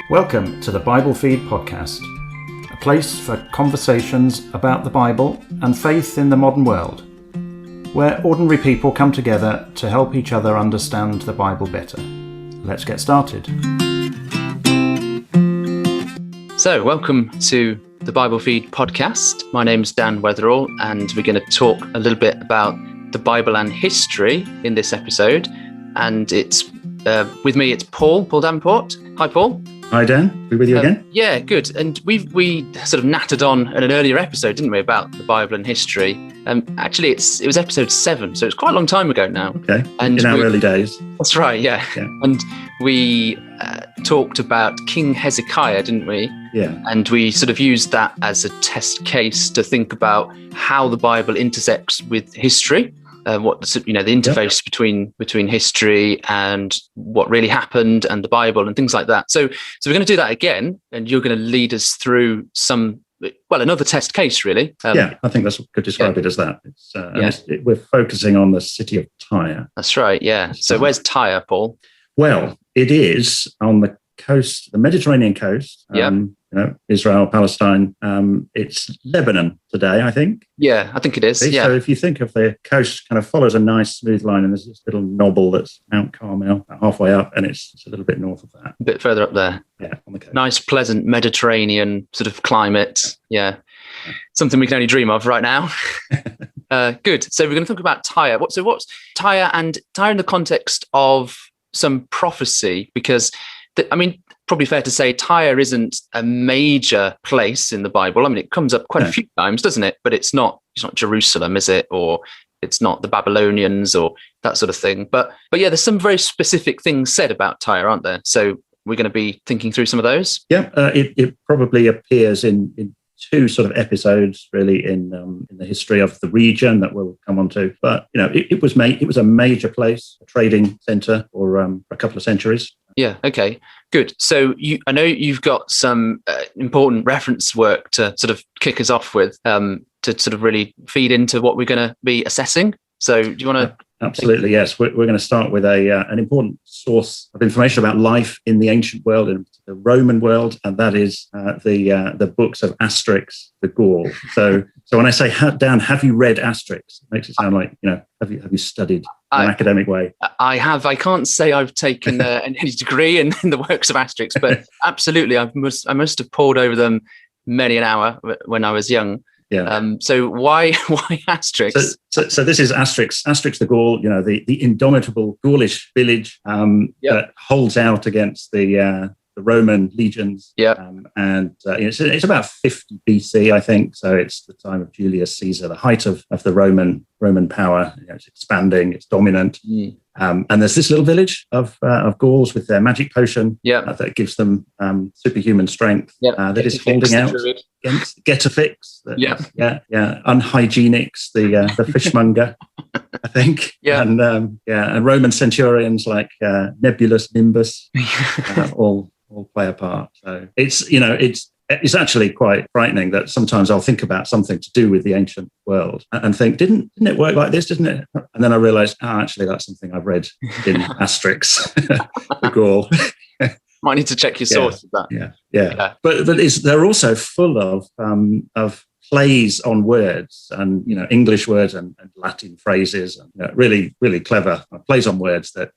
Welcome to the Bible Feed podcast, a place for conversations about the Bible and faith in the modern world, where ordinary people come together to help each other understand the Bible better. Let's get started. So, welcome to the Bible Feed podcast. My name's Dan Weatherall, and we're going to talk a little bit about the Bible and history in this episode. And it's with me, it's Paul Davenport. Hi, Paul. Hi, Dan. Be with you again? Yeah, good. And we sort of nattered on in an earlier episode, didn't we, about the Bible and history? Actually, it was episode 7, so it's quite a long time ago now. Okay, and in our early days. That's right, yeah. And we talked about King Hezekiah, didn't we? Yeah. And we sort of used that as a test case to think about how the Bible intersects with history. The interface between history and what really happened and the Bible and things like that. So we're going to do that again, and you're going to lead us through another test case, really. I think that's could describe it as that. We're focusing on the city of Tyre. That's right. Yeah. So where's Tyre, Paul? Well, it is on the coast, the Mediterranean coast. Israel, Palestine. It's Lebanon today, I think. Yeah, I think it is. Yeah. So if you think of the coast, kind of follows a nice smooth line, and there's this little knoll that's Mount Carmel, halfway up, and it's a little bit north of that. A bit further up there. Yeah, on the coast. Nice, pleasant Mediterranean sort of climate. Yeah. Something we can only dream of right now. Good. So we're going to talk about Tyre. What's Tyre and Tyre in the context of some prophecy? Because probably fair to say Tyre isn't a major place in the Bible. I mean, it comes up quite a few times, doesn't it? But it's not Jerusalem, is it? Or it's not the Babylonians or that sort of thing. But yeah, there's some very specific things said about Tyre, aren't there? So we're going to be thinking through some of those. Yeah, it probably appears in two sort of episodes, really, in the history of the region that we'll come on to. But it was a major place, a trading centre for a couple of centuries. Yeah. Okay. Good. So I know you've got some important reference work to sort of kick us off with, to sort of really feed into what we're going to be assessing. So do you want to? Absolutely, yes. We're going to start with an important source of information about life in the ancient world, in the Roman world, and that is the books of Asterix the Gaul. So when I say, Dan, have you read Asterix? It makes it sound like, have you studied in an academic way? I have. I can't say I've taken any degree in the works of Asterix, but absolutely, I must have pored over them many an hour when I was young. Yeah. So why Asterix? So this is Asterix the Gaul. The indomitable Gaulish village that holds out against the Roman legions. Yeah. It's about 50 BC, I think. So it's the time of Julius Caesar, the height of the Roman power. It's expanding, it's dominant. And there's this little village of Gauls with their magic potion that gives them superhuman strength that is holding out against Getafix, Unhygienics, the fishmonger, I think, and Roman centurions like Nebulus, Nimbus, all play a part. So it's actually quite frightening that sometimes I'll think about something to do with the ancient world and think, didn't it work like this, didn't it? And then I realised, actually, that's something I've read in Asterix the Gaul. Might need to check your source of that. Yeah. But they're also full of plays on words and English words and Latin phrases, and really, really clever plays on words that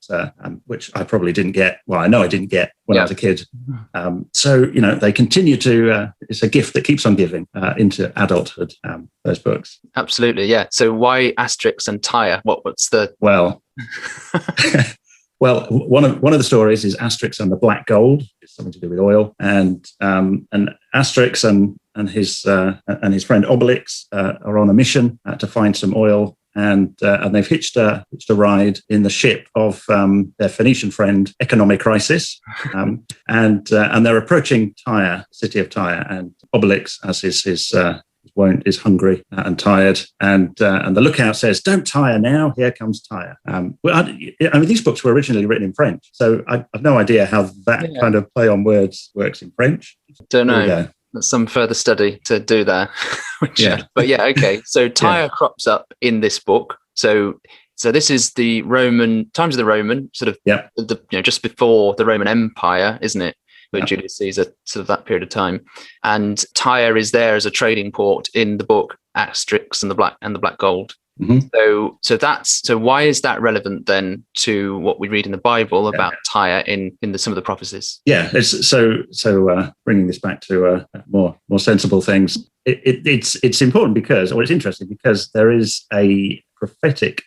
which I probably didn't get. Well, I know I didn't get when I was a kid. So they continue to. It's a gift that keeps on giving into adulthood. Those books. Absolutely, yeah. So why Asterix and Tyre? What's the Well, one of the stories is Asterix and the Black Gold. It's something to do with oil, and Asterix and his friend Obelix are on a mission to find some oil, and they've hitched a ride in the ship of their Phoenician friend Economicrisis, and they're approaching Tyre, city of Tyre, and Obelix, as his won't, is hungry and tired, and the lookout says, "Don't tire now. Here comes Tyre." These books were originally written in French, so I've no idea how that kind of play on words works in French. Don't know. That's some further study to do there. But okay. So Tyre crops up in this book. So this is the Roman times of the Roman sort of just before the Roman Empire, isn't it? with Julius Caesar, sort of that period of time. And Tyre is there as a trading port in the book Asterix and the Black Gold. Mm-hmm. So why is that relevant then to what we read in the Bible about Tyre in some of the prophecies? Yeah, it's so bringing this back to more sensible things. It's important because, or it's interesting because there is a prophetic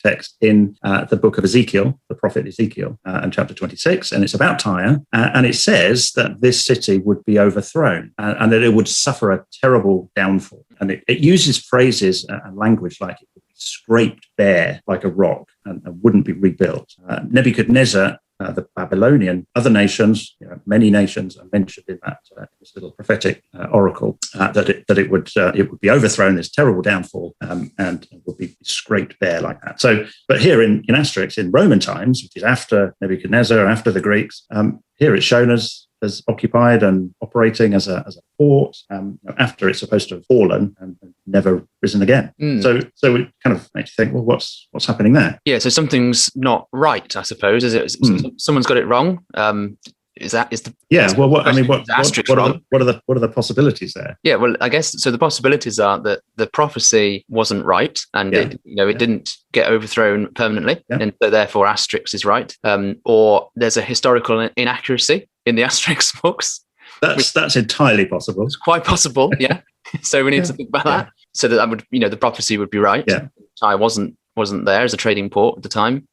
text in the book of Ezekiel, the prophet Ezekiel, and chapter 26, and it's about Tyre, and it says that this city would be overthrown and that it would suffer a terrible downfall. And it uses phrases and language like it would be scraped bare like a rock and wouldn't be rebuilt. Nebuchadnezzar, the Babylonian, other nations, many nations are mentioned in that this little prophetic oracle that it would be overthrown, this terrible downfall, and would be scraped bare like that. So, but here in Asterix, in Roman times, which is after Nebuchadnezzar, after the Greeks, here it's shown as occupied and operating as a port after it's supposed to have fallen and never risen again. So it kind of makes you think, well, what's happening there? Yeah, so something's not right, I suppose. Is it? Someone's got it wrong. What are the possibilities there? Yeah, well, I guess so. The possibilities are that the prophecy wasn't right, and it didn't get overthrown permanently, and so therefore Asterix is right, or there's a historical inaccuracy in the Asterix books. That's entirely possible. It's quite possible, yeah. So we need to think about that. So that would, the prophecy would be right. Yeah, Tyre wasn't there as a trading port at the time.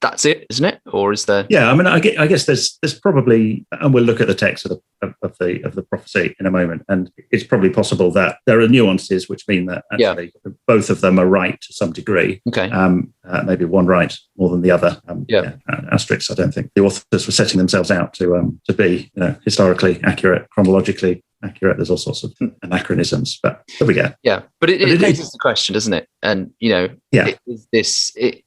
That's it, isn't it? Or is there? Yeah, I mean, I guess there's probably, and we'll look at the text of the prophecy in a moment, and it's probably possible that there are nuances which mean that actually both of them are right to some degree. Okay. Maybe one right more than the other. Asterix, I don't think the authors were setting themselves out to be historically accurate, chronologically accurate. There's all sorts of anachronisms, but there we go. Yeah, but it raises the question, doesn't it? And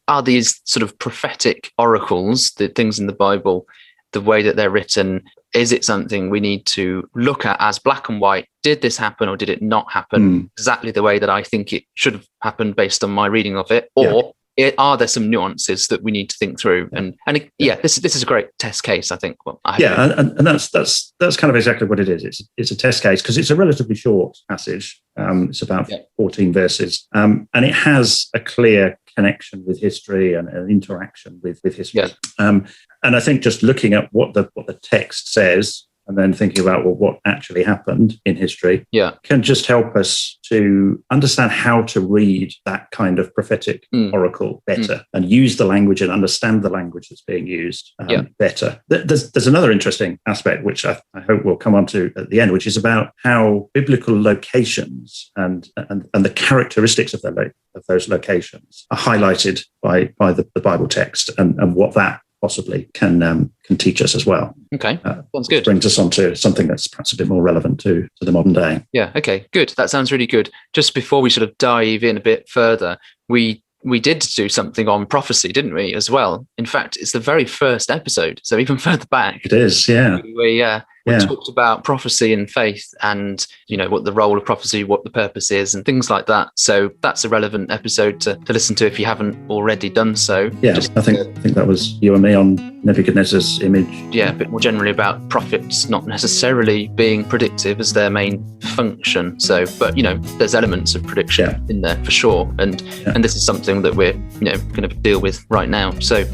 are these sort of prophetic oracles, the things in the Bible, the way that they're written, is it something we need to look at as black and white? Did this happen or did it not happen exactly the way that I think it should have happened based on my reading of it? Or are there some nuances that we need to think through? This is a great test case, I think. Well, and that's kind of exactly what it is. It's a test case because it's a relatively short passage. It's about 14 verses, and it has a clear connection with history and an interaction with history. And I think just looking at what the text says, and then thinking about what actually happened in history can just help us to understand how to read that kind of prophetic oracle better and use the language and understand the language that's being used better. There's another interesting aspect, which I hope we'll come on to at the end, which is about how biblical locations and the characteristics of those locations are highlighted by the Bible text and what that possibly can teach us as well. Okay, sounds good. Brings us on to something that's perhaps a bit more relevant to the modern day. Yeah, okay, good. That sounds really good. Just before we sort of dive in a bit further, we did do something on prophecy, didn't we, as well? In fact, it's the very first episode, so even further back. It is, yeah. We talked about prophecy and faith and, what the role of prophecy, what the purpose is and things like that. So that's a relevant episode to listen to if you haven't already done so. Yeah, I think that was you and me on Nebuchadnezzar's image. Yeah, a bit more generally about prophets not necessarily being predictive as their main function. So, but, there's elements of prediction in there for sure. And this is something that we're, going to deal with right now. So,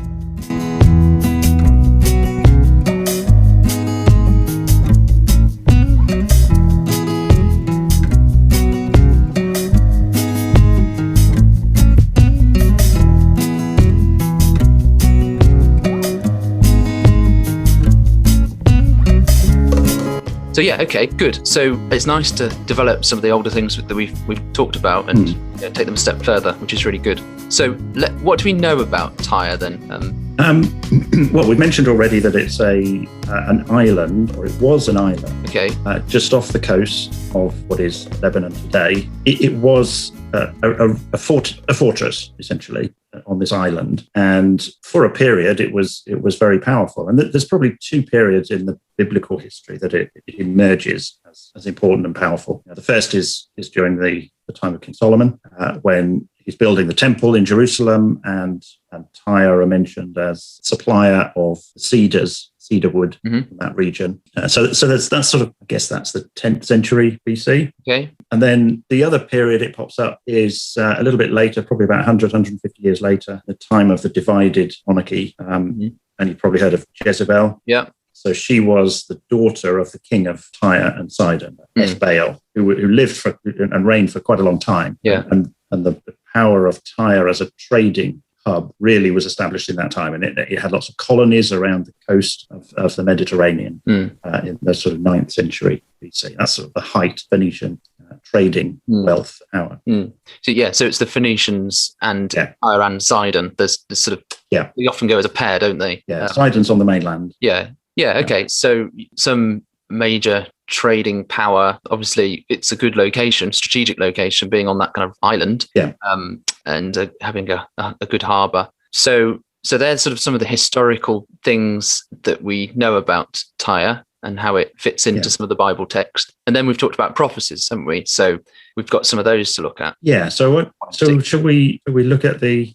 So okay, good. So it's nice to develop some of the older things that we've talked about and take them a step further, which is really good. So what do we know about Tyre then? Well, we've mentioned already that it's an island, or it was an island, just off the coast of what is Lebanon today. It was a fortress, essentially, on this island, and for a period it was very powerful. And there's probably two periods in the biblical history that it emerges as important and powerful. The first is during the time of King Solomon, when he's building the temple in Jerusalem, and Tyre are mentioned as supplier of cedar wood in that region. So that's sort of, I guess that's the 10th century BC. Okay. And then the other period it pops up is a little bit later, probably about 100, 150 years later, the time of the divided monarchy. And you've probably heard of Jezebel. Yeah. So she was the daughter of the king of Tyre and Sidon, Ethbaal, who lived and reigned for quite a long time. Yeah. And the power of Tyre as a trading hub really was established in that time. And it had lots of colonies around the coast of the Mediterranean in the sort of 9th century BC. That's sort of the height Phoenician trading wealth hour. So it's the Phoenicians and Tyre and Sidon. There's sort of, they often go as a pair, don't they? Yeah, Sidon's on the mainland. Yeah. Okay. So some major trading power. Obviously, it's a good location, strategic location, being on that kind of island. Yeah. And having a good harbour. So there's sort of some of the historical things that we know about Tyre and how it fits into some of the Bible text. And then we've talked about prophecies, haven't we? So we've got some of those to look at. Yeah. So should we look at this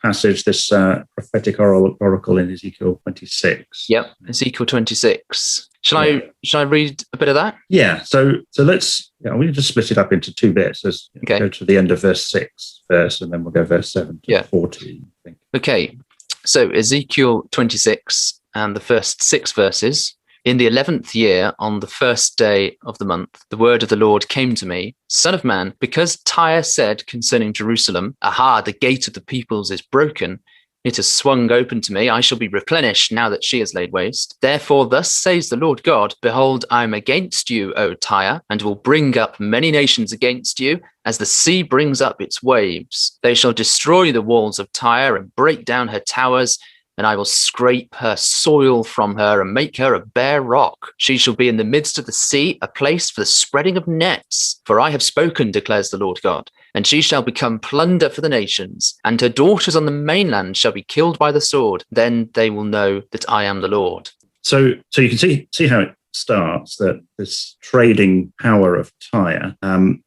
passage, this prophetic oracle in Ezekiel 26? Yep. Ezekiel 26. Shall I read a bit of that? Yeah. So let's we just split it up into two bits. Go to the end of verse 6 first, and then we'll go verse 7 to 14. I think. Okay. So Ezekiel 26 and the first 6 verses. In the 11th year, on the first day of the month, the word of the Lord came to me, Son of man, because Tyre said concerning Jerusalem, Aha, the gate of the peoples is broken. It has swung open to me. I shall be replenished now that she is laid waste. Therefore, thus says the Lord God, Behold, I am against you, O Tyre, and will bring up many nations against you, as the sea brings up its waves. They shall destroy the walls of Tyre and break down her towers, and I will scrape her soil from her and make her a bare rock. She shall be in the midst of the sea, a place for the spreading of nets. For I have spoken, declares the Lord God. And she shall become plunder for the nations, and her daughters on the mainland shall be killed by the sword. Then they will know that I am the Lord. So you can see how it starts, that this trading power of Tyre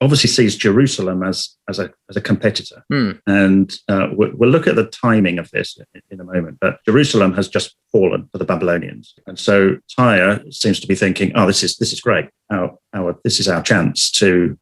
obviously sees Jerusalem as a competitor. And we'll look at the timing of this in a moment, but Jerusalem has just fallen for the Babylonians, and so Tyre seems to be thinking, this is great. This is our chance to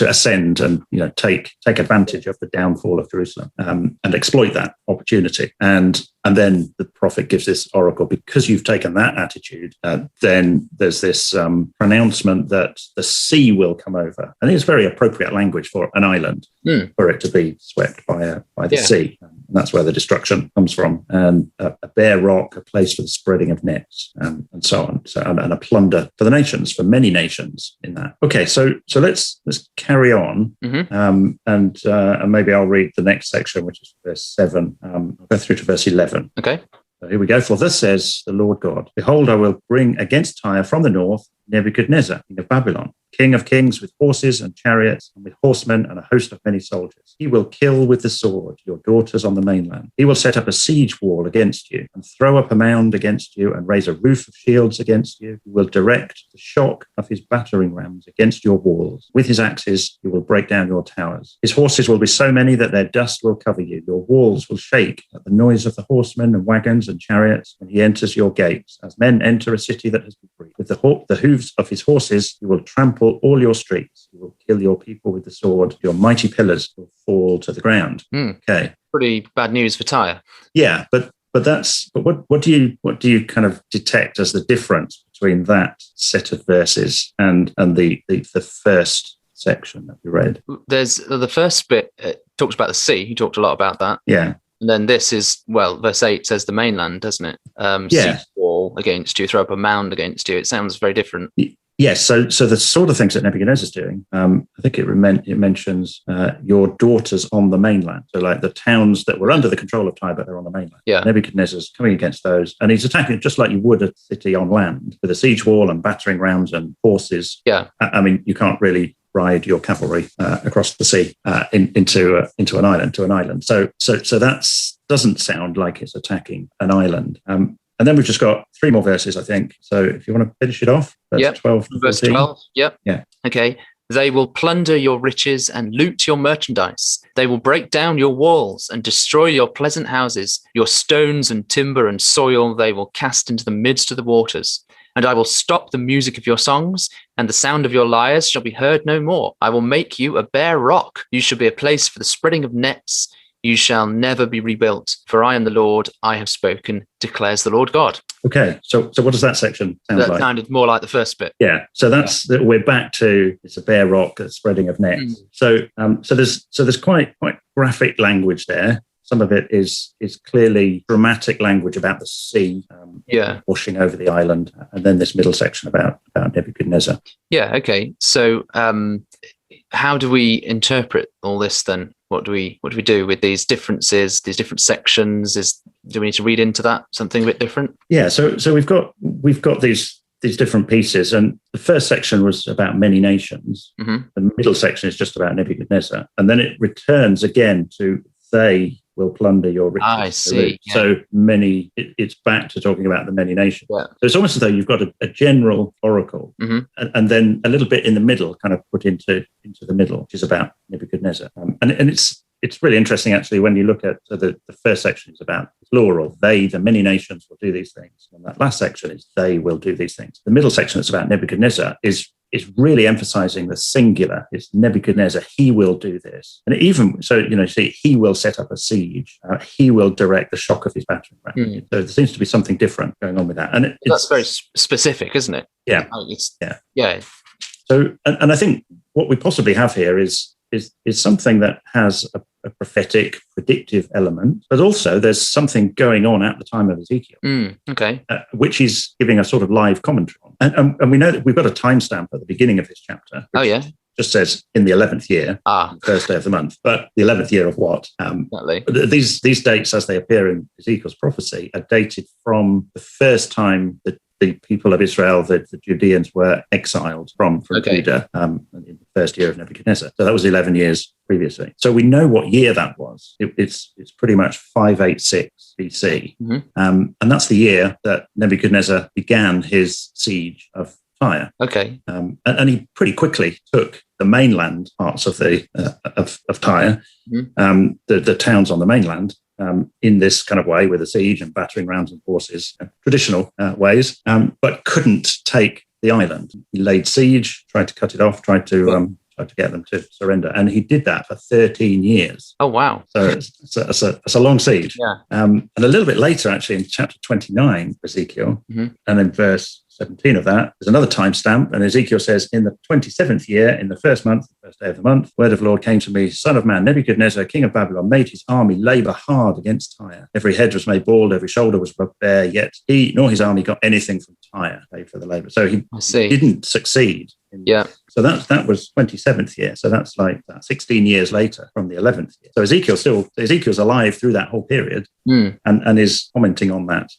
ascend and take advantage of the downfall of Jerusalem and exploit that opportunity. And then the prophet gives this oracle: because you've taken that attitude, then there's this pronouncement that the sea will come over. I think it's very appropriate language for an island, for it to be swept by the sea. And that's where the destruction comes from. And a bare rock, a place for the spreading of nets, and so on. So and a plunder for the nations, for many nations in that. Okay, so let's carry on, and maybe I'll read the next section, which is verse 7. I'll go through to verse 11. Okay. So here we go. For thus says the Lord God, Behold, I will bring against Tyre from the north Nebuchadnezzar, king of Babylon, king of kings, with horses and chariots, and with horsemen and a host of many soldiers. He will kill with the sword your daughters on the mainland. He will set up a siege wall against you, and throw up a mound against you, and raise a roof of shields against you. He will direct the shock of his battering rams against your walls. With his axes he will break down your towers. His horses will be so many that their dust will cover you. Your walls will shake at the noise of the horsemen and wagons and chariots when he enters your gates, as men enter a city that has been freed. With the hooves of his horses he will trample all your streets. He will kill your people with the sword. Your mighty pillars will fall to the ground. Okay. Pretty bad news for Tyre. Yeah, but what do you kind of detect as the difference between that set of verses and the first section that we read? There's the first bit, talks about the sea. You talked a lot about that. Yeah. And then this is, verse 8 says the mainland, doesn't it? Siege wall against you, throw up a mound against you. It sounds very different. Yes. So the sort of things that Nebuchadnezzar's doing, I think it mentions your daughters on the mainland. So like the towns that were under the control of Tyre, but they're on the mainland. Yeah. Nebuchadnezzar's coming against those, and he's attacking just like you would a city on land, with a siege wall and battering rams and horses. Yeah. I mean, you can't really ride your cavalry across the sea into an island. So that doesn't sound like it's attacking an island. And then we've just got 3 more verses, I think. So if you want to finish it off, verse 12. Verse 12. Yep. Yeah. Okay. They will plunder your riches and loot your merchandise. They will break down your walls and destroy your pleasant houses. Your stones and timber and soil they will cast into the midst of the waters. And I will stop the music of your songs, and the sound of your lyres shall be heard no more. I will make you a bare rock. You shall be a place for the spreading of nets. You shall never be rebuilt. For I am the Lord, I have spoken, declares the Lord God. Okay, so what does that section sound like? That sounded more like the first bit. Yeah, so we're back to it's a bare rock, a spreading of nets. So there's quite graphic language there. Some of it is clearly dramatic language about the sea washing over the island, and then this middle section about Nebuchadnezzar. Yeah. Okay. So how do we interpret all this then? What do we do with these differences, these different sections? Do we need to read into that something a bit different? Yeah. So we've got these different pieces, and the first section was about many nations. Mm-hmm. The middle section is just about Nebuchadnezzar, and then it returns again to they will plunder your riches. I see. Yeah. So it's back to talking about the many nations. Yeah. So it's almost as though you've got a general oracle, mm-hmm. and then a little bit in the middle, kind of put into the middle, which is about Nebuchadnezzar. And it's really interesting, actually, when you look at the first section is about plural. They, the many nations, will do these things. And that last section is they will do these things. The middle section that's about Nebuchadnezzar is really emphasizing the singular. It's Nebuchadnezzar. He will do this. And even so, see, he will set up a siege. He will direct the shock of his battering ram. So there seems to be something different going on with that. And that's very specific, isn't it? Yeah. Yeah. So, and I think what we possibly have here is something that has a prophetic, predictive element, but also there's something going on at the time of Ezekiel, which he's giving a sort of live commentary on. And we know that we've got a timestamp at the beginning of this chapter. Oh, yeah. Just says in the 11th year, the first day of the month. But the 11th year of what? These dates, as they appear in Ezekiel's prophecy, are dated from the first time that the people of Israel, the Judeans, were exiled from Judah in the first year of Nebuchadnezzar. So that was 11 years previously. So we know what year that was. It's pretty much 586 BC. Mm-hmm. And that's the year that Nebuchadnezzar began his siege of Tyre. Okay. And he pretty quickly took the mainland parts of of Tyre, the towns on the mainland, in this kind of way with a siege and battering rams and horses, traditional ways, but couldn't take the island. He laid siege, tried to cut it off, tried to get them to surrender, and he did that for 13 years. Oh wow! So it's a long siege. Yeah. And a little bit later, actually, in chapter 29, Ezekiel, and in verse 17 of that, there's another timestamp, and Ezekiel says, in the 27th year, in the first month, the first day of the month, word of the Lord came to me, Son of man, Nebuchadnezzar, king of Babylon, made his army labor hard against Tyre. Every head was made bald, every shoulder was rubbed bare, yet he nor his army got anything from Tyre, paid for the labor. So he didn't succeed. So that was 27th year. So that's like 16 years later from the 11th year. So Ezekiel's alive through that whole period, and is commenting on that.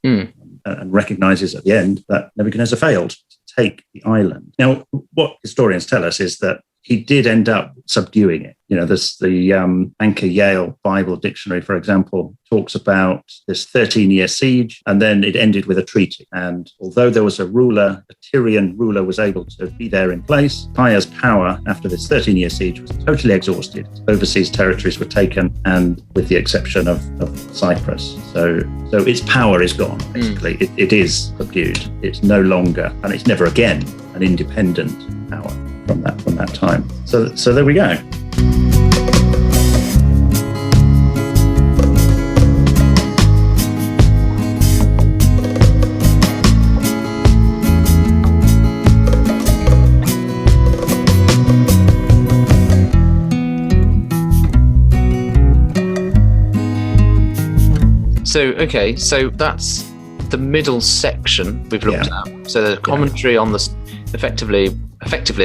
And recognizes at the end that Nebuchadnezzar failed to take the island. Now, what historians tell us is that he did end up subduing it. There's the Anchor Yale Bible Dictionary, for example, talks about this 13-year siege, and then it ended with a treaty. And although there was a Tyrian ruler was able to be there in place, Tyre's power after this 13-year siege was totally exhausted. Overseas territories were taken, and with the exception of Cyprus. So its power is gone, basically. It is subdued. It's no longer, and it's never again, an independent power from that time. So there we go. So that's the middle section we've looked at. So the commentary on this, effectively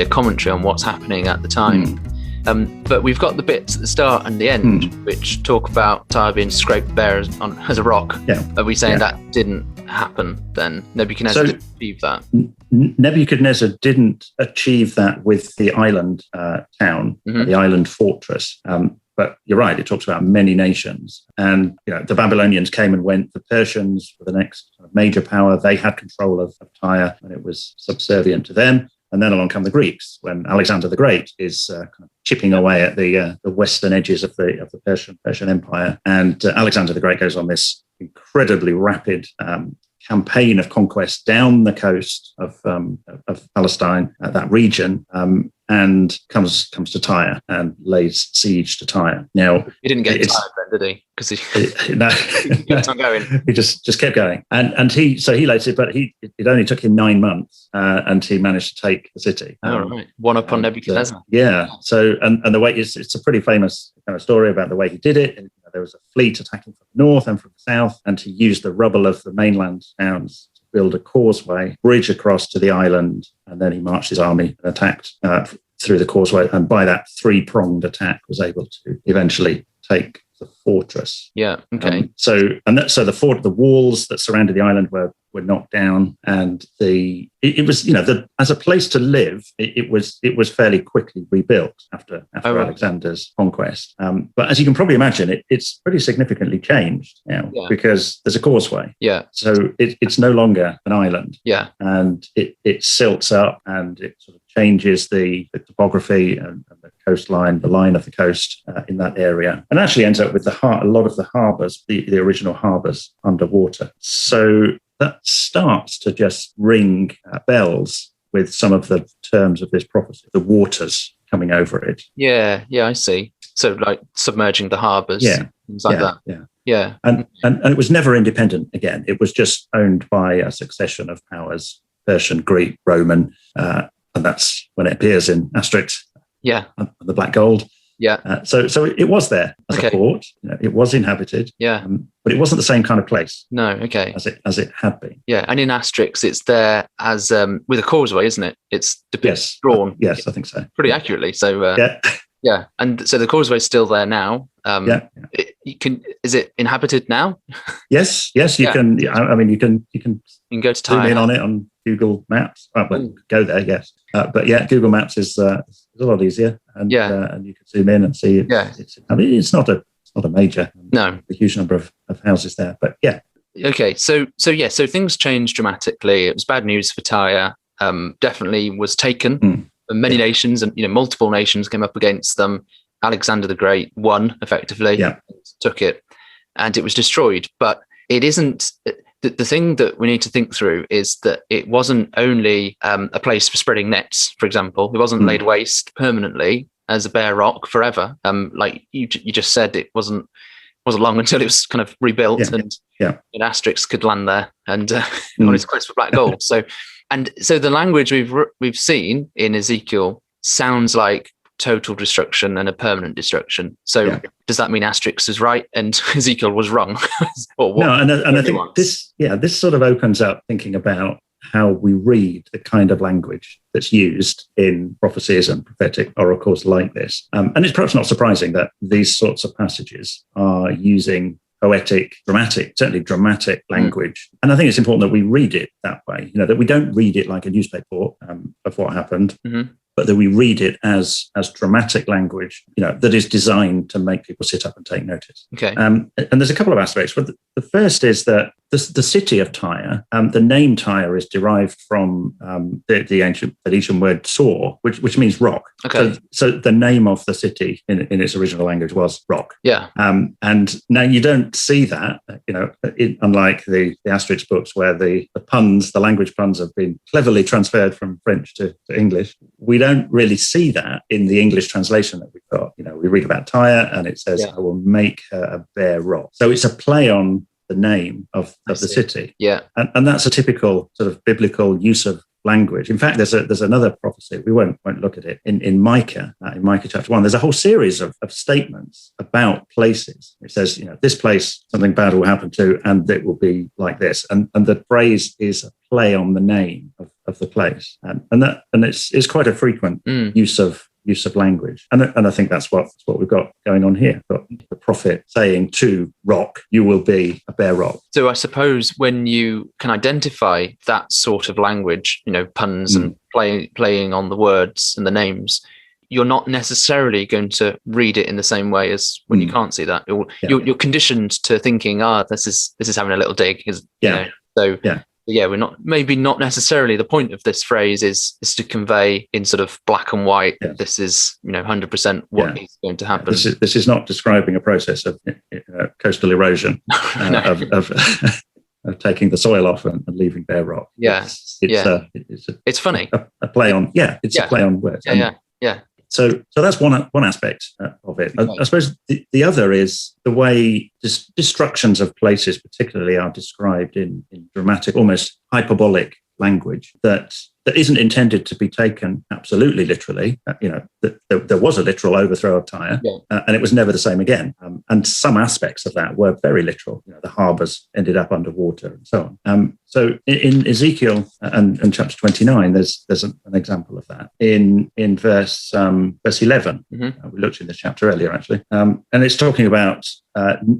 a commentary on what's happening at the time. But we've got the bits at the start and the end, which talk about Tyre being scraped bare as a rock. Yeah. Are we saying that didn't happen then? Nebuchadnezzar didn't achieve that? Nebuchadnezzar didn't achieve that with the island town, the island fortress. But you're right, it talks about many nations. And the Babylonians came and went. The Persians were the next major power. They had control of Tyre, and it was subservient to them. And then along come the Greeks when Alexander the Great is kind of chipping away at the western edges of the Persian Empire. And Alexander the Great goes on this incredibly rapid campaign of conquest down the coast of Palestine, that region, and comes to Tyre and lays siege to Tyre. Now he didn't get tired then, did he? Because he kept on going. He just kept going, and he lays it, but it only took him 9 months, and he managed to take the city. Right, one up on Nebuchadnezzar. So and the way it's a pretty famous kind of story about the way he did it. And, there was a fleet attacking from the north and from the south, and he used the rubble of the mainland towns to build a causeway, bridge across to the island, and then he marched his army and attacked through the causeway. And by that 3-pronged attack, was able to eventually take the fortress. Yeah. Okay. So the walls that surrounded the island were knocked down, and it was as a place to live, it was fairly quickly rebuilt after Alexander's conquest. But as you can probably imagine, it's pretty significantly changed now because there's a causeway. Yeah. So it's no longer an island. Yeah. And it silts up, and it sort of changes the topography and the coastline, the line of the coast in that area, and actually ends up with a lot of the harbours, the original harbours, underwater. So that starts to just ring bells with some of the terms of this prophecy, the waters coming over it. Yeah, I see. So like submerging the harbours, things like that. Yeah. And it was never independent again. It was just owned by a succession of powers, Persian, Greek, Roman, and that's when it appears in Asterix. Yeah. And the Black Gold. Yeah. So it was there as a port. It was inhabited. Yeah. But it wasn't the same kind of place. No. Okay. As it had been. Yeah. And in Asterix, it's there as with a causeway, isn't it? It's drawn. Yes, I think so. Pretty accurately. So yeah. Yeah. And so the causeway's still there now. Is it inhabited now? Yes. You can. I mean, you can go to Tyre. Zoom in on it on Google Maps. Go there. Yes. But Google Maps is a lot easier, and you can zoom in and see it. Yeah. It's not a major. No. A huge number of houses there, but yeah. Okay. So things changed dramatically. It was bad news for Tyre. Definitely was taken. Many nations and multiple nations came up against them. Alexander the Great won effectively, took it, and it was destroyed. But it isn't. The thing that we need to think through is that it wasn't only a place for spreading nets, for example. It wasn't laid waste permanently as a bare rock forever. Like you just said, it wasn't long until it was kind of rebuilt, and Asterix could land there and on his quest for black gold. So the language we've seen in Ezekiel sounds like total destruction and a permanent destruction. So does that mean Asterix is right and Ezekiel was wrong? Or what? No, and I think this sort of opens up thinking about how we read the kind of language that's used in prophecies and prophetic oracles like this. And it's perhaps not surprising that these sorts of passages are using poetic, certainly dramatic language. And I think it's important that we read it that way, that we don't read it like a newspaper of what happened, but that we read it as dramatic language, that is designed to make people sit up and take notice. Okay. And there's a couple of aspects. But the first is that the city of Tyre, the name Tyre is derived from the ancient Phoenician word "sor," which means rock. Okay. So the name of the city in its original language was rock. Yeah. And now you don't see that, unlike the Asterix books where the language puns have been cleverly transferred from French to English. We don't really see that in the English translation that we've got. We read about Tyre and it says, "I will make her a bare rock." So it's a play on the name of the city. Yeah. And that's a typical sort of biblical use of language. In fact, there's another prophecy. We won't look at it in Micah. In Micah chapter 1, there's a whole series of statements about places. It says, this place, something bad will happen to, and it will be like this. And the phrase is a play on the name of the place. And it's quite a frequent use of language. And I think that's what we've got going on here. We've got the prophet saying to rock, "You will be a bare rock." So I suppose when you can identify that sort of language, puns and playing on the words and the names, you're not necessarily going to read it in the same way as when you can't see that. You're conditioned to thinking, this is having a little dig. yeah, we're not, maybe not necessarily the point of this phrase is to convey in sort of black and white. Yes. This is, 100% what is going to happen. This is not describing a process of coastal erosion, of taking the soil off and leaving bare rock. Yeah, it's funny. A play on, it's a play on words. Yeah. So that's one aspect of it. I suppose the other is the way destructions of places, particularly, are described in dramatic, almost hyperbolic language that isn't intended to be taken absolutely literally. There was a literal overthrow of Tyre, and it was never the same again. And some aspects of that were very literal. The harbours ended up underwater and so on. So in Ezekiel and chapter 29, there's an example of that in verse 11. Mm-hmm. We looked in this chapter earlier, actually, and it's talking about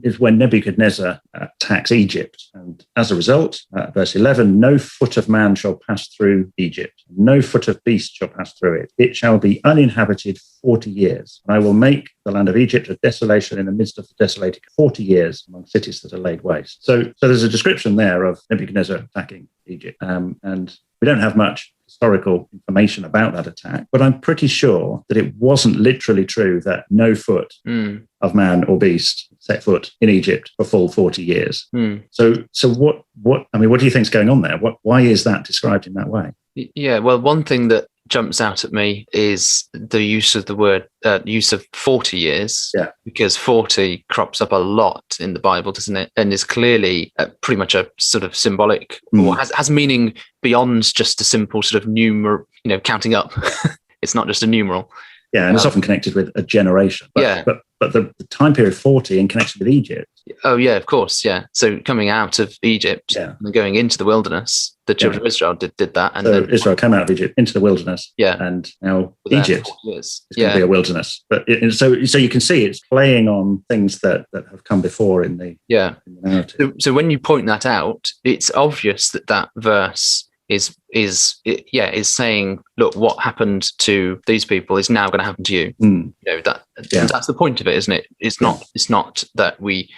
is when Nebuchadnezzar attacks Egypt, and as a result, verse 11, no foot of man shall pass through Egypt, no foot of beast shall pass through it. It shall be uninhabited 40 years. And I will make the land of Egypt a desolation in the midst of the desolated 40 years among cities that are laid waste. So there's a description there of Nebuchadnezzar attacking Egypt, and we don't have much historical information about that attack, but I'm pretty sure that it wasn't literally true that no foot of man or beast set foot in Egypt for full 40 years. So what do you think is going on there? Why is that described in that way? Yeah, well, one thing that jumps out at me is the use of the word use of 40 years, because 40 crops up a lot in the Bible, doesn't it? And is clearly pretty much a sort of symbolic, or has meaning beyond just a simple sort of numeral, counting up. It's not just a numeral. Yeah, and it's often connected with a generation. But the time period 40 in connection with Egypt. Oh, yeah, of course, yeah. So coming out of Egypt and going into the wilderness, the children of Israel did that. And so then Israel came out of Egypt into the wilderness. Yeah. And now Egypt is going to be a wilderness. But so you can see it's playing on things that have come before in the narrative. So when you point that out, it's obvious that verse is saying, look, what happened to these people is now going to happen to you. That's the point of it, isn't it? It's not that we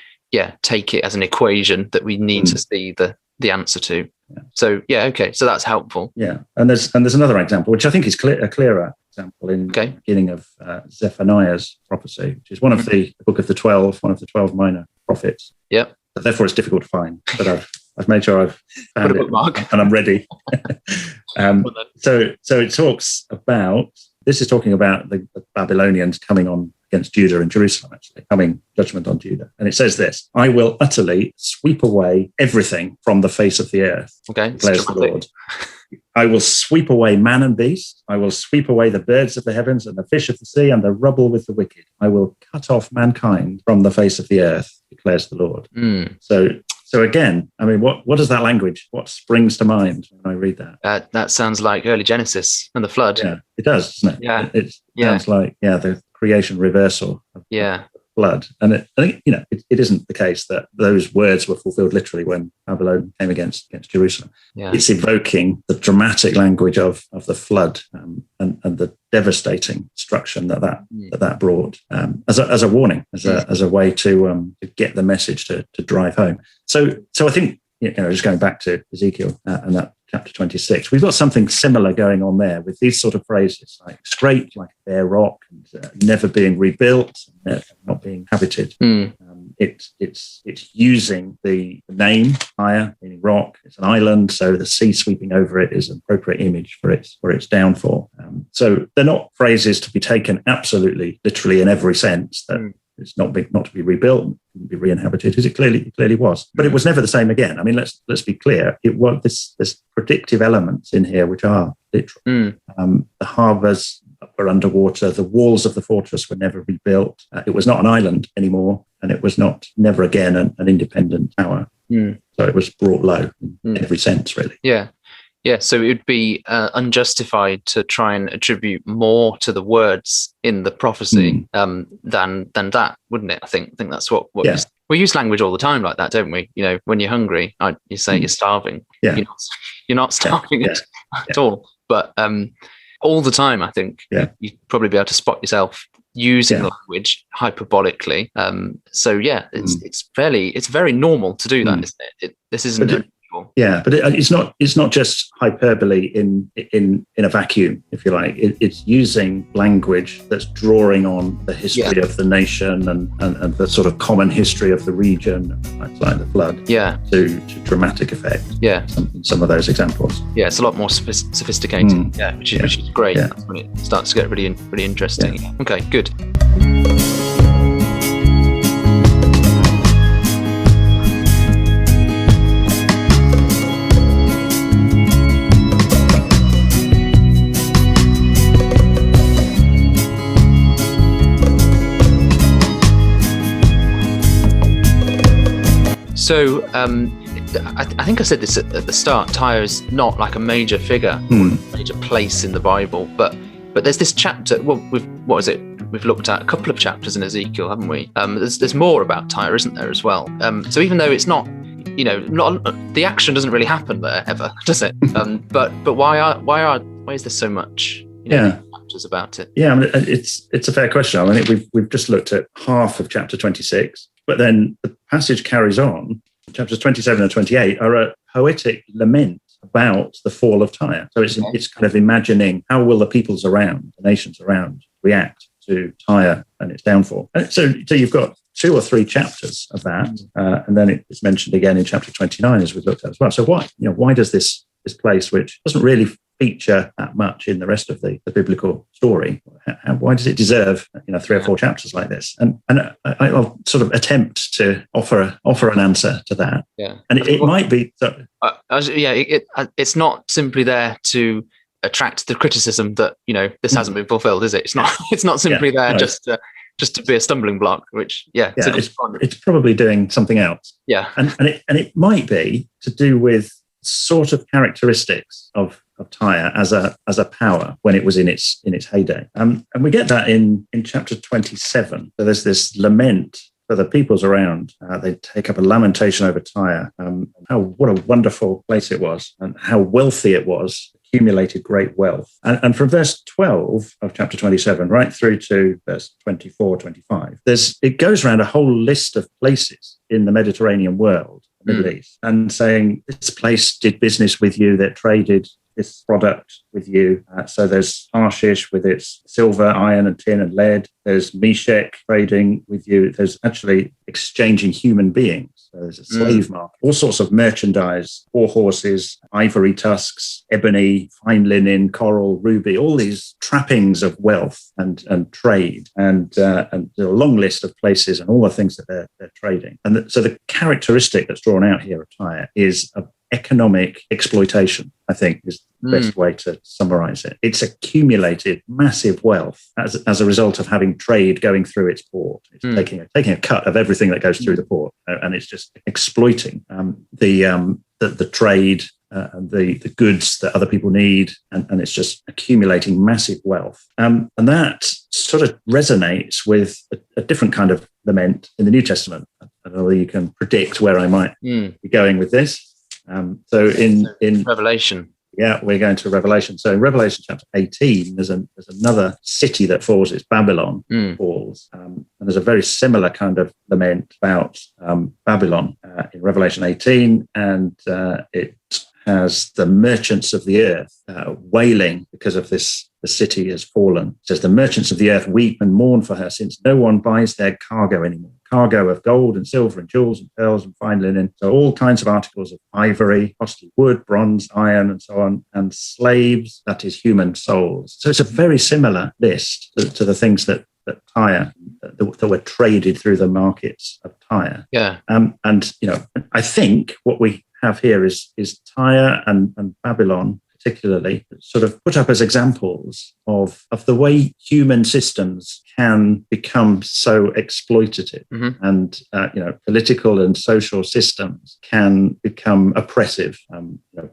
take it as an equation that we need to see the answer to. So so that's helpful. And there's another example which I think is a clearer example in the beginning of Zephaniah's prophecy, which is one of the book of the 12, one of the 12 minor prophets. But therefore it's difficult to find, but I've made sure I've found it and I'm ready. So it talks about, this is talking about the Babylonians coming on against Judah and Jerusalem, actually, coming judgment on Judah. And it says this, I will utterly sweep away everything from the face of the earth, declares the Lord. I will sweep away man and beast. I will sweep away the birds of the heavens and the fish of the sea and the rubble with the wicked. I will cut off mankind from the face of the earth, declares the Lord. So again, I mean, what does that language, what springs to mind when I read that? That sounds like early Genesis and the flood. Yeah, it does, doesn't it? Yeah. It sounds like, the creation reversal of flood. And I think, it isn't the case that those words were fulfilled literally when Babylon came against Jerusalem. It's evoking the dramatic language of the flood and the devastating destruction that brought as a warning, as a way to get the message to drive home. So I think, just going back to Ezekiel and that chapter 26, we've got something similar going on there with these sort of phrases like scraped like a bare rock, and never being rebuilt, not being inhabited. It's using the name Tyre, meaning rock. It's an island, so the sea sweeping over it is an appropriate image for its downfall. So they're not phrases to be taken absolutely literally in every sense, that it's not to be rebuilt, couldn't be re-inhabited, as it clearly was. But it was never the same again. I mean, let's be clear. It was this predictive elements in here which are literal. The harbours were underwater. The walls of the fortress were never rebuilt. It was not an island anymore, and it was never again an independent tower. So it was brought low in every sense, really. Yeah, so it would be unjustified to try and attribute more to the words in the prophecy than that, wouldn't it? I think that's what we use language all the time like that, don't we? When you're hungry, you say you're starving. You're not starving at all. But all the time, I think you'd probably be able to spot yourself using language hyperbolically. It's very normal to do that, isn't it? This isn't Yeah, but it's not just hyperbole in a vacuum, if you like. It's using language that's drawing on the history of the nation and the sort of common history of the region, like the flood. Yeah. To dramatic effect. Yeah. Some of those examples. Yeah, it's a lot more sophisticated. Yeah, which is great. Yeah. That's when it starts to get really interesting. Yeah. Okay, good. So I think I said this at the start. Tyre is not like a major figure, major place in the Bible, but there's this chapter. Well, we've looked at a couple of chapters in Ezekiel, haven't we? There's more about Tyre, isn't there, as well? So even though it's not, not the action doesn't really happen there ever, does it? But why is there so much? Chapters about it. Yeah, I mean, it's a fair question. I mean, we've just looked at half of chapter 26. But then the passage carries on. Chapters 27 and 28 are a poetic lament about the fall of Tyre. So it's kind of imagining how will the peoples around, the nations around, react to Tyre and its downfall. And so you've got 2 or 3 chapters of that, and then it's mentioned again in chapter 29 as we've looked at as well. So why does this place, which doesn't really feature that much in the rest of the biblical story, why does it deserve 3 or 4 chapters like this? And I'll sort of attempt to offer an answer to that. Yeah, and it might be that. It's not simply there to attract the criticism that this hasn't been fulfilled, is it? It's not. It's not simply there just to be a stumbling block. Which it's probably doing something else. Yeah, and it might be to do with sort of characteristics of Tyre as a power when it was in its heyday, and we get that in chapter 27. So there's this lament for the peoples around. They take up a lamentation over Tyre, what a wonderful place it was, and how wealthy it was, accumulated great wealth. And from verse 12 of chapter 27 right through to verse 24, 25, it goes around a whole list of places in the Mediterranean world, Middle East, and saying this place did business with you, that traded this product with you. So there's Tarshish with its silver, iron and tin and lead. There's Meshech trading with you. There's actually exchanging human beings. So there's a slave market, all sorts of merchandise, 4 horses, ivory tusks, ebony, fine linen, coral, ruby, all these trappings of wealth and trade, and a long list of places and all the things that they're trading. And so the characteristic that's drawn out here of Tyre is economic exploitation, I think, is the best way to summarize it. It's accumulated massive wealth as a result of having trade going through its port. It's taking a cut of everything that goes through the port, and it's just exploiting the trade and the goods that other people need, and it's just accumulating massive wealth. And that sort of resonates with a different kind of lament in the New Testament. I don't know whether you can predict where I might be going with this. So in Revelation. Yeah, we're going to Revelation. So in Revelation chapter 18, there's another city that falls. It's Babylon falls. And there's a very similar kind of lament about Babylon in Revelation 18. And it has the merchants of the earth wailing because of this. The city has fallen. It says, the merchants of the earth weep and mourn for her, since no one buys their cargo anymore. Cargo of gold and silver and jewels and pearls and fine linen. So all kinds of articles of ivory, costly wood, bronze, iron, and so on. And slaves, that is human souls. So it's a very similar list to the things that Tyre, that were traded through the markets of Tyre. Yeah. And I think what we have here is Tyre and Babylon particularly sort of put up as examples of the way human systems can become so exploitative, and political and social systems can become oppressive.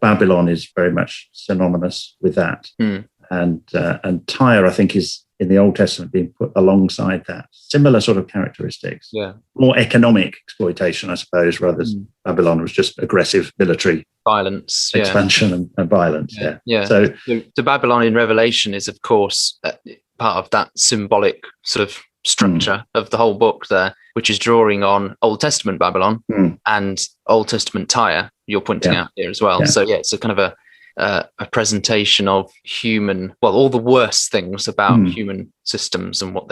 Babylon is very much synonymous with that, and Tyre, I think, is in the Old Testament being put alongside that. Similar sort of characteristics. Yeah. More economic exploitation, I suppose, rather than Babylon was just aggressive military violence, expansion and violence. Yeah. So Babylon in Revelation is, of course, part of that symbolic sort of structure of the whole book there, which is drawing on Old Testament Babylon and Old Testament Tyre, you're pointing out here as well. So it's a kind of a presentation of all the worst things about human systems and what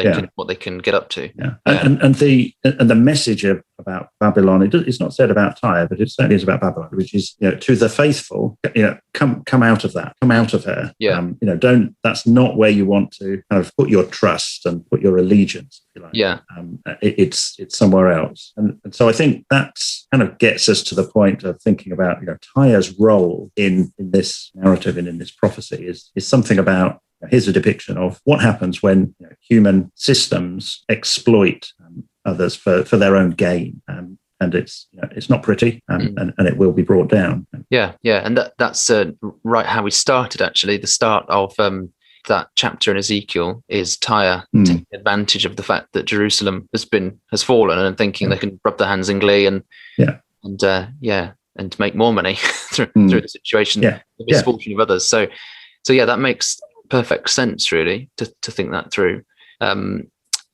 they can get up to. And the message about Babylon, it's not said about Tyre, but it certainly is about Babylon, which is, to the faithful, come out of that, come out of her. That's not where you want to kind of put your trust and put your allegiance, if you like. It's somewhere else. And so I think that kind of gets us to the point of thinking about, Tyre's role in this narrative and in this prophecy is something about, here's a depiction of what happens when human systems exploit others for their own gain, and it's not pretty, and it will be brought down. And that's right how we started. Actually, the start of that chapter in Ezekiel is Tyre taking advantage of the fact that Jerusalem has fallen and thinking they can rub their hands in glee and make more money through the situation, the misfortune of others. So that makes perfect sense, really, to think that through.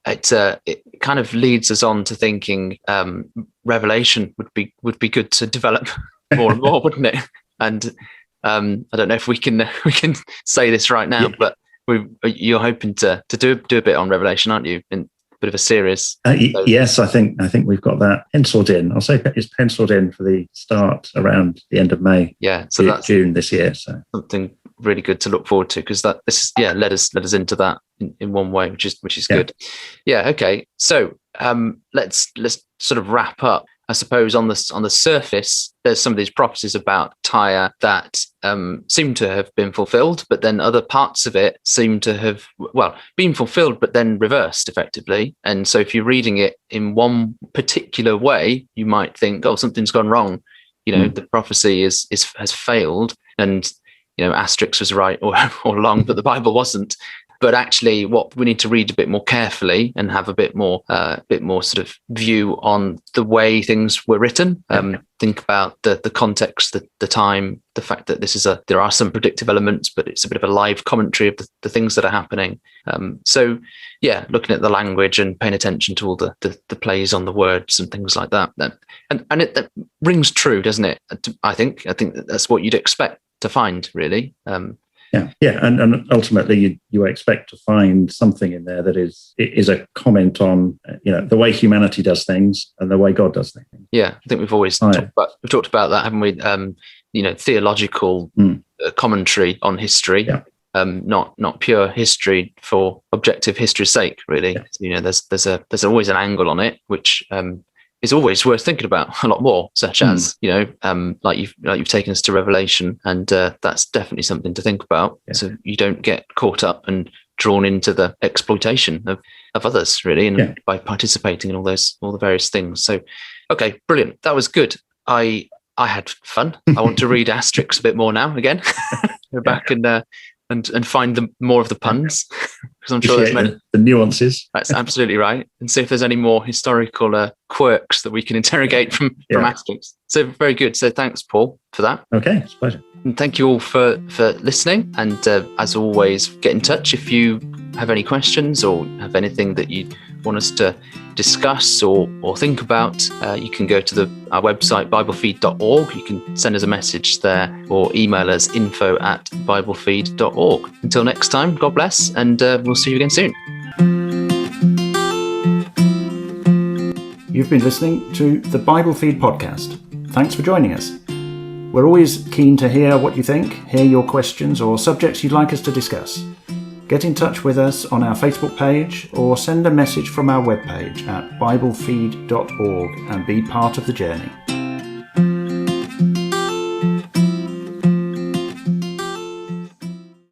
It kind of leads us on to thinking Revelation would be good to develop more and more, wouldn't it? And I don't know if we can say this right now, but you're hoping to do a bit on Revelation, aren't you? In a bit of a series. Yes, I think we've got that penciled in. I'll say it's penciled in for the start around the end of May. So that's June this year. So something really good to look forward to, because led us into that in one way, which is good. Okay, so let's sort of wrap up. I suppose on the surface, there's some of these prophecies about Tyre that seem to have been fulfilled, but then other parts of it seem to have been fulfilled, but then reversed effectively. And so if you're reading it in one particular way, you might think, oh, something's gone wrong. The prophecy has failed, and Asterix was right all along, but the Bible wasn't. But actually, what we need to read a bit more carefully and have a bit more sort of view on the way things were written. Think about the context, the time, the fact that there are some predictive elements, but it's a bit of a live commentary of the things that are happening. Looking at the language and paying attention to all the plays on the words and things like that. And it rings true, doesn't it? I think that's what you'd expect to find, really. And ultimately you expect to find something in there that is a comment on the way humanity does things and the way God does things. I think we've always talked about that, haven't we? Theological commentary on history, not pure history for objective history's sake, really. There's always an angle on it which is always worth thinking about a lot more, such as, like you've taken us to Revelation, and that's definitely something to think about. So you don't get caught up and drawn into the exploitation of others, really, and by participating in all the various things. So, okay, brilliant. That was good. I had fun. I want to read Asterix a bit more now again. Go back and find more of the puns, because I'm sure there's many. The nuances. That's absolutely right. And see if there's any more historical quirks that we can interrogate from Asterix. So very good. So thanks, Paul, for that. Okay, it's a pleasure. And thank you all for listening. And as always, get in touch if you have any questions or have anything that you want us to discuss or think about. You can go to our website, biblefeed.org. You can send us a message there or email us info@biblefeed.org. Until next time, God bless, and we'll see you again soon. You've been listening to the Bible Feed podcast. Thanks for joining us. We're always keen to hear what you think, hear your questions or subjects you'd like us to discuss. Get in touch with us on our Facebook page or send a message from our webpage at biblefeed.org and be part of the journey.